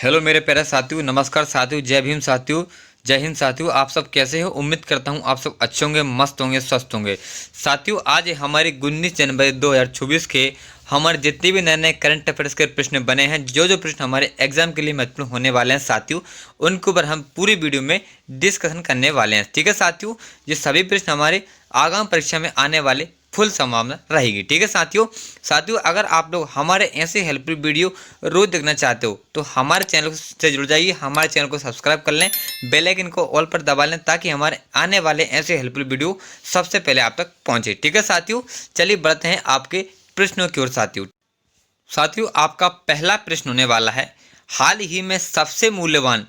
Hello मेरे प्यारे साथियों, नमस्कार साथियों, जय भीम साथियों, जय हिंद साथियों। आप सब कैसे हो? उम्मीद करता हूँ आप सब अच्छे होंगे, मस्त होंगे, स्वस्थ होंगे। साथियों, आज हमारी 19 जनवरी 2024 के हमारे जितने भी नए नए करंट अफेयर्स के प्रश्न बने हैं, जो प्रश्न हमारे एग्जाम के लिए महत्वपूर्ण होने वाले हैं साथियों, उनके ऊपर हम पूरी वीडियो में डिस्कशन करने वाले हैं। ठीक है साथियों, ये सभी प्रश्न हमारे आगामी परीक्षा में आने वाले फुल संभावना रहेगी। ठीक है साथियों, अगर आप लोग हमारे ऐसे हेल्पफुल वीडियो रोज देखना चाहते हो तो हमारे चैनल से जुड़ जाइए, हमारे चैनल को सब्सक्राइब कर लें, बेल आइकन को ऑल पर दबा लें ताकि हमारे आने वाले ऐसे हेल्पफुल वीडियो सबसे पहले आप तक पहुंचे। ठीक है साथियों, चलिए बढ़ते हैं आपके प्रश्नों की ओर। साथियों, आपका पहला प्रश्न होने वाला है, हाल ही में सबसे मूल्यवान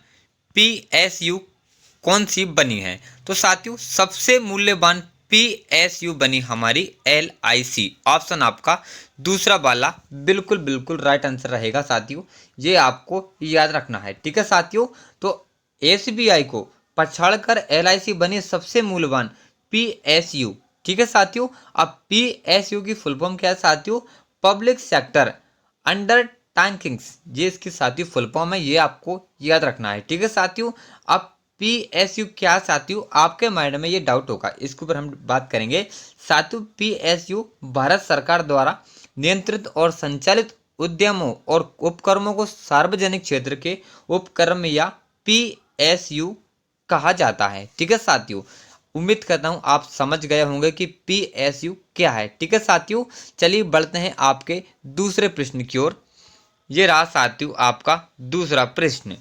PSU कौन सी बनी है? तो साथियों, सबसे मूल्यवान PSU बनी हमारी LIC। ऑप्शन आपका दूसरा वाला बिल्कुल बिल्कुल राइट आंसर रहेगा साथियों, ये आपको याद रखना है। ठीक है साथियों, तो SBI को पछाड़कर LIC बनी सबसे मूल्यवान PSU। ठीक है साथियों, अब PSU की फुल फॉर्म क्या है साथियों? पब्लिक सेक्टर अंडर टैंकिंग्स, ये इसकी साथियों फुल फॉर्म है, ये आपको याद रखना है। ठीक है साथियों, अब PSU क्या साथियों, आपके माइंड में ये डाउट होगा, इसके ऊपर हम बात करेंगे साथियों। PSU भारत सरकार द्वारा नियंत्रित और संचालित उद्यमों और उपक्रमों को सार्वजनिक क्षेत्र के उपक्रम या PSU कहा जाता है। ठीक है साथियों, उम्मीद करता हूं आप समझ गए होंगे कि PSU क्या है। ठीक है साथियों, चलिए बढ़ते हैं आपके दूसरे प्रश्न की ओर। ये रहा साथियों आपका दूसरा प्रश्न,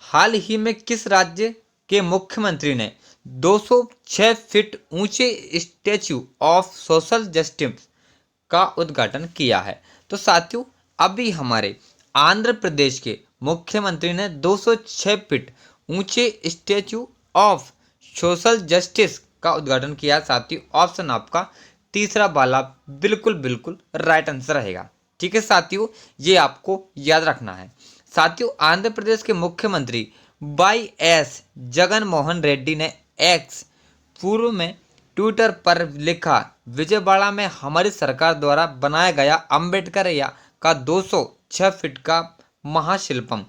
हाल ही में किस राज्य के मुख्यमंत्री ने 206 फीट ऊंचे स्टैच्यू ऑफ सोशल जस्टिस का उद्घाटन किया है? तो साथियों, अभी हमारे आंध्र प्रदेश के मुख्यमंत्री ने 206 फीट ऊंचे स्टैच्यू ऑफ सोशल जस्टिस का उद्घाटन किया। साथियों, ऑप्शन आपका तीसरा वाला बिल्कुल बिल्कुल राइट आंसर रहेगा। ठीक है साथियों, ये आपको याद रखना है। साथियों, आंध्र प्रदेश के मुख्यमंत्री YS जगन मोहन रेड्डी ने एक्स पूर्व में ट्विटर पर लिखा, विजयवाड़ा में हमारी सरकार द्वारा बनाया गया अंबेडकर या का 206 फीट का महाशिल्पम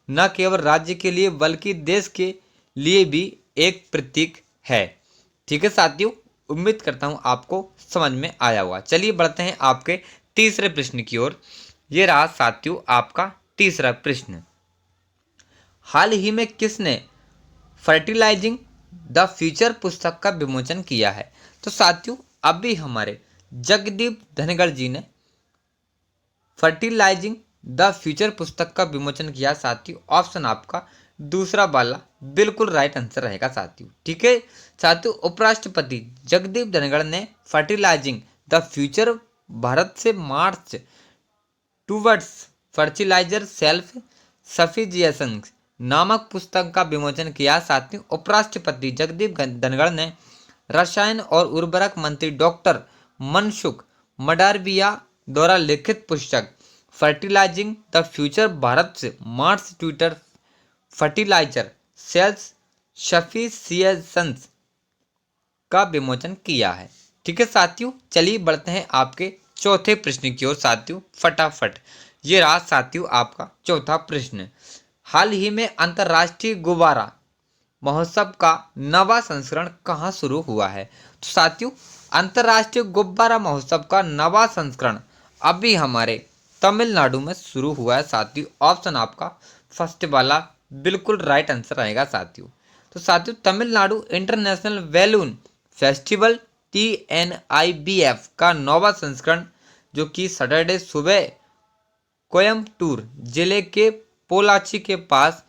न केवल राज्य के लिए बल्कि देश के लिए भी एक प्रतीक है। ठीक है साथियों, उम्मीद करता हूं आपको समझ में आया होगा। चलिए बढ़ते हैं आपके तीसरे प्रश्न की ओर। ये रहा साथियों आपका तीसरा प्रश्न, हाल ही में किसने फर्टिलाइजिंग द फ्यूचर पुस्तक का विमोचन किया है? तो साथियों, अभी हमारे जगदीप धनगढ़ जी ने फर्टिलाइजिंग द फ्यूचर पुस्तक का विमोचन किया। साथियों, ऑप्शन आपका दूसरा वाला बिल्कुल राइट आंसर रहेगा साथियों। ठीक है साथियों, उपराष्ट्रपति जगदीप धनगढ़ ने फर्टिलाइजिंग द फ्यूचर भारत से मार्च टूवर्ड्स फर्टिलाइजर सेल्फ सफिशिएंसी नामक पुस्तक का विमोचन किया। साथियों, उपराष्ट्रपति जगदीप धनगढ़ ने रसायन और उर्वरक मंत्री डॉक्टर मनसुख मंडाविया द्वारा लिखित पुस्तक फर्टिलाइजिंग द फ्यूचर भारत से Mars Twitter fertiliser sales sufficiency का विमोचन किया है। ठीक है साथियों, चलिए बढ़ते हैं आपके चौथे प्रश्न की ओर साथियों फटाफट। ये रहा साथियों आपका चौथा प्रश्न, हाल ही में अंतर्राष्ट्रीय गुब्बारा महोत्सव का नवा संस्करण कहाँ शुरू हुआ है? तो साथियों, अंतर्राष्ट्रीय गुब्बारा महोत्सव का नवा संस्करण अभी हमारे तमिलनाडु में शुरू हुआ है। साथियों, ऑप्शन आपका फर्स्ट वाला बिल्कुल राइट आंसर रहेगा साथियों। तो साथियों, Tamil Nadu international balloon festival TNIBF का नवा संस्करण जो कि सैटरडे सुबह कोयम्बटूर जिले के पोलाची के पास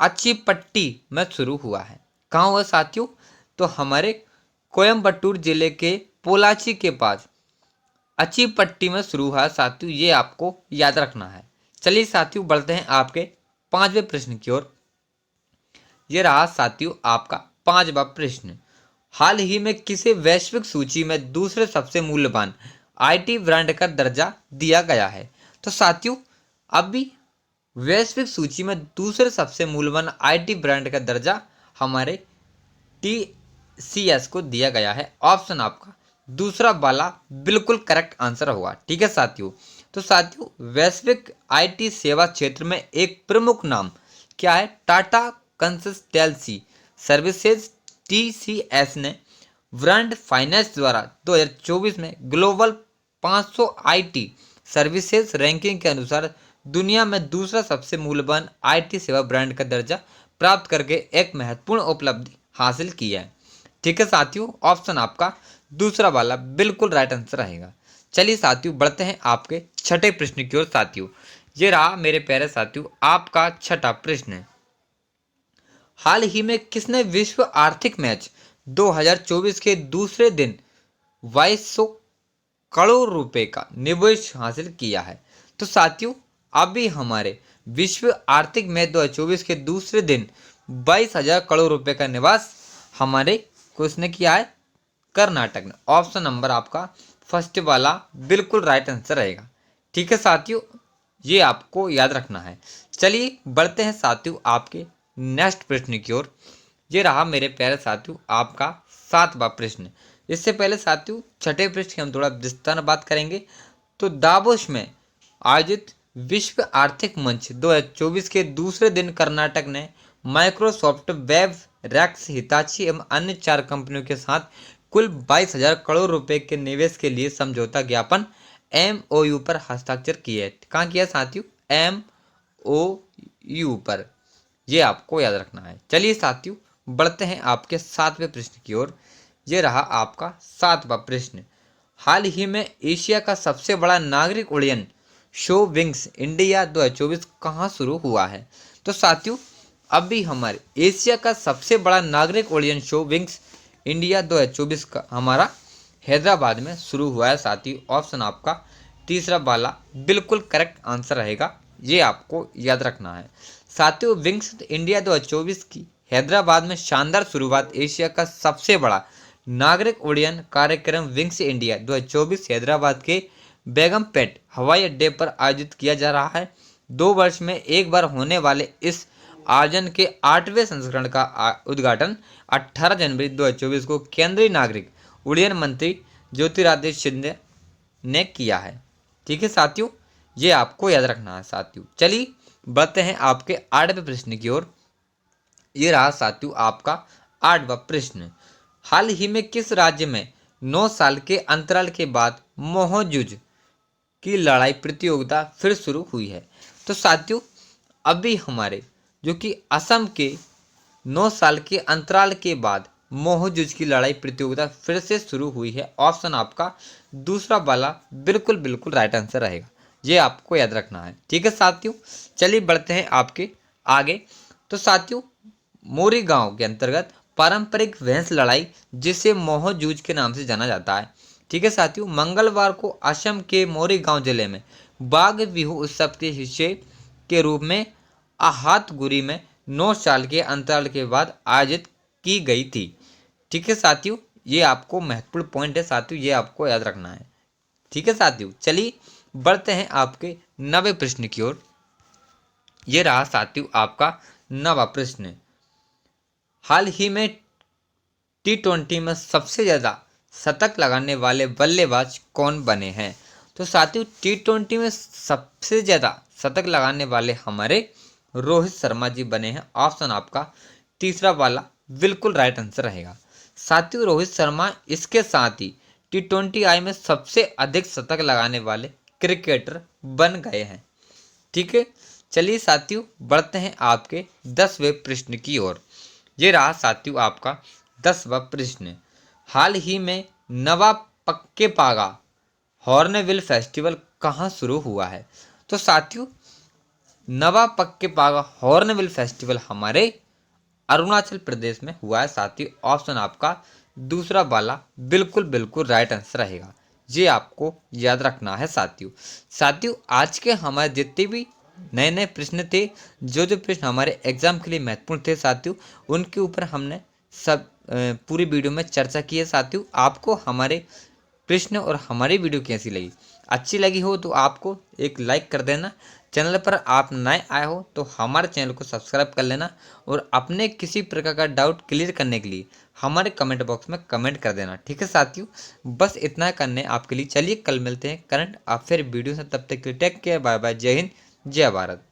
अच्चीपट्टी में शुरू हुआ है। कहाँ हुआ साथियों? तो हमारे कोयम्बटूर जिले के पोलाची के पास अच्चीपट्टी में शुरू हुआ साथियों, ये आपको याद रखना है। चलिए साथियों, बढ़ते हैं आपके पांचवें प्रश्न की ओर। ये रहा साथियों आपका पांचवा प्रश्न, हाल ही में किसे वैश्विक सूची में दूसरे सबसे मूल्यवान IT ब्रांड का दर्जा दिया गया है? तो साथियों, अभी वैश्विक सूची में दूसरे सबसे मूल्यवान IT ब्रांड का दर्जा हमारे TCS को दिया गया है। ऑप्शन आपका दूसरा वाला बिल्कुल करेक्ट आंसर होगा। ठीक है साथियों, तो साथियों वैश्विक आईटी सेवा क्षेत्र में एक प्रमुख नाम क्या है? टाटा कंसल्टेंसी सर्विसेज TCS ने वर्ल्ड फाइनेंस द्वारा 2024 में ग्लोबल 500 आईटी सर्विसेज रैंकिंग के अनुसार दुनिया में दूसरा सबसे मूल्यवान आईटी सेवा ब्रांड का दर्जा प्राप्त करके एक महत्वपूर्ण उपलब्धि हासिल की है। ठीक है साथियों, ऑप्शन आपका दूसरा वाला बिल्कुल राइट आंसर रहेगा। चलिए साथियों बढ़ते हैं आपके छठे प्रश्न की ओर। साथियों ये रहा मेरे प्यारे साथियों आपका छठा प्रश्न। हाल ही में किसने विश्व आर्थिक मैच 2024 के दूसरे दिन 2200 करोड़ रुपए का निवेश हासिल किया है? तो साथियों अभी हमारे विश्व आर्थिक मैच 2024 के दूसरे दिन 22,000 करोड़ रुपए का निवेश हमारे किसने किया है? कर्नाटक ने। ऑप्शन नंबर आपका फर्स्ट वाला बिल्कुल राइट आंसर रहेगा। ठीक है साथियों, ये आपको याद रखना है। चलिए बढ़ते हैं साथियों आपके नेक्स्ट प्रश्न की ओर। ये रहा मेरे प्यारे साथियों आपका सातवां प्रश्न। इससे पहले साथियों छठे प्रश्न की हम थोड़ा विस्तार बात करेंगे। तो दावोस में आयोजित विश्व आर्थिक मंच 2024 के दूसरे दिन कर्नाटक ने माइक्रोसॉफ्ट, वेब, रेक्स, हिताची एवं अन्य 4 कंपनियों के साथ कुल 22,000 करोड़ रुपए के निवेश के लिए समझौता ज्ञापन MOU पर हस्ताक्षर किए। कहाँ किया साथियों? MOU पर। ये आपको याद रखना है। चलिए साथियों बढ़ते हैं आपके सातवें प्रश्न की ओर। ये रहा आपका सातवां प्रश्न। हाल ही में एशिया का सबसे बड़ा नागरिक उड्डयन शो विंग्स इंडिया 2024 कहाँ शुरू हुआ है? तो साथियों अभी हमारे एशिया का सबसे बड़ा नागरिक उड्डयन शो विंग्स इंडिया 2024 का हमारा हैदराबाद में शुरू हुआ है। साथियों ऑप्शन आपका तीसरा वाला बिल्कुल करेक्ट आंसर रहेगा। ये आपको याद रखना है। साथियों विंग्स इंडिया 2024 की हैदराबाद में शानदार शुरुआत एशिया का सबसे बड़ा नागरिक उड्डयन कार्यक्रम विंग्स इंडिया 2024 हैदराबाद के बेगमपेट हवाई अड्डे पर आयोजित किया जा रहा है। 2 वर्ष में एक बार होने वाले इस आयोजन के 8वें संस्करण का उद्घाटन 18 जनवरी 2024 को केंद्रीय नागरिक उड्डयन मंत्री ज्योतिरादित्य सिंधिया ने किया है। ठीक है साथियों, ये आपको याद रखना है। साथियों चलिए बढ़ते हैं आपके 8वें प्रश्न की ओर। ये रहा साथियों आपका 8वां प्रश्न। हाल ही में किस राज्य में 9 साल के अंतराल के बाद मोहजुज की लड़ाई प्रतियोगिता फिर शुरू हुई है? तो साथियों अभी हमारे जो कि असम के 9 साल के अंतराल के बाद मोहजुज की लड़ाई प्रतियोगिता फिर से शुरू हुई है। ऑप्शन आपका दूसरा वाला बिल्कुल बिल्कुल राइट आंसर रहेगा। ये आपको याद रखना है। ठीक है साथियों, चलिए बढ़ते हैं आपके आगे। तो साथियों मोरी गांव के अंतर्गत पारंपरिक भैंस लड़ाई जिसे मोहजूज के नाम से जाना जाता है। ठीक है साथियों, मंगलवार को असम के मोरी गांव जिले में बाघ बिहू उत्सव के हिस्से के रूप में आहातगुरी में 9 साल के अंतराल के बाद आयोजित की गई थी। ठीक है साथियों, ये आपको महत्वपूर्ण पॉइंट है साथियों, ये आपको याद रखना है। ठीक है साथियों, चलिए बढ़ते हैं आपके 9वें प्रश्न की ओर। ये रहा साथियों आपका 9वां प्रश्न। हाल ही में T20 में सबसे ज़्यादा शतक लगाने वाले बल्लेबाज कौन बने हैं? तो साथियों T20 में सबसे ज़्यादा शतक लगाने वाले हमारे रोहित शर्मा जी बने हैं। ऑप्शन आपका तीसरा वाला बिल्कुल राइट आंसर रहेगा। साथियों रोहित शर्मा इसके साथ ही T20I में सबसे अधिक शतक लगाने वाले क्रिकेटर बन गए हैं। ठीक है, चलिए साथियों बढ़ते हैं आपके 10वें प्रश्न की ओर। ये रहा साथियों आपका 10वां प्रश्न। हाल ही में नवा पक्के पागा हॉर्नबिल फेस्टिवल कहाँ शुरू हुआ है? तो साथियों नवा पक्के पागा हॉर्नबिल फेस्टिवल हमारे अरुणाचल प्रदेश में हुआ है। साथियों ऑप्शन आपका दूसरा वाला बिल्कुल बिल्कुल राइट आंसर रहेगा। ये आपको याद रखना है साथियों आज के हमारे जितने भी नए नए प्रश्न थे, जो प्रश्न हमारे एग्जाम के लिए महत्वपूर्ण थे साथियों, उनके ऊपर हमने सब पूरी वीडियो में चर्चा की है। साथियों आपको हमारे प्रश्न और हमारी वीडियो कैसी लगी? अच्छी लगी हो तो आपको एक लाइक कर देना। चैनल पर आप नए आए हो तो हमारे चैनल को सब्सक्राइब कर लेना और अपने किसी प्रकार का डाउट क्लियर करने के लिए हमारे कमेंट बॉक्स में कमेंट कर देना। ठीक है साथियों, बस इतना करने आपके लिए। चलिए कल मिलते हैं करंट अफेयर वीडियो से, तब तक के लिए टेक केयर, बाय बाय, जय हिंद, जय भारत।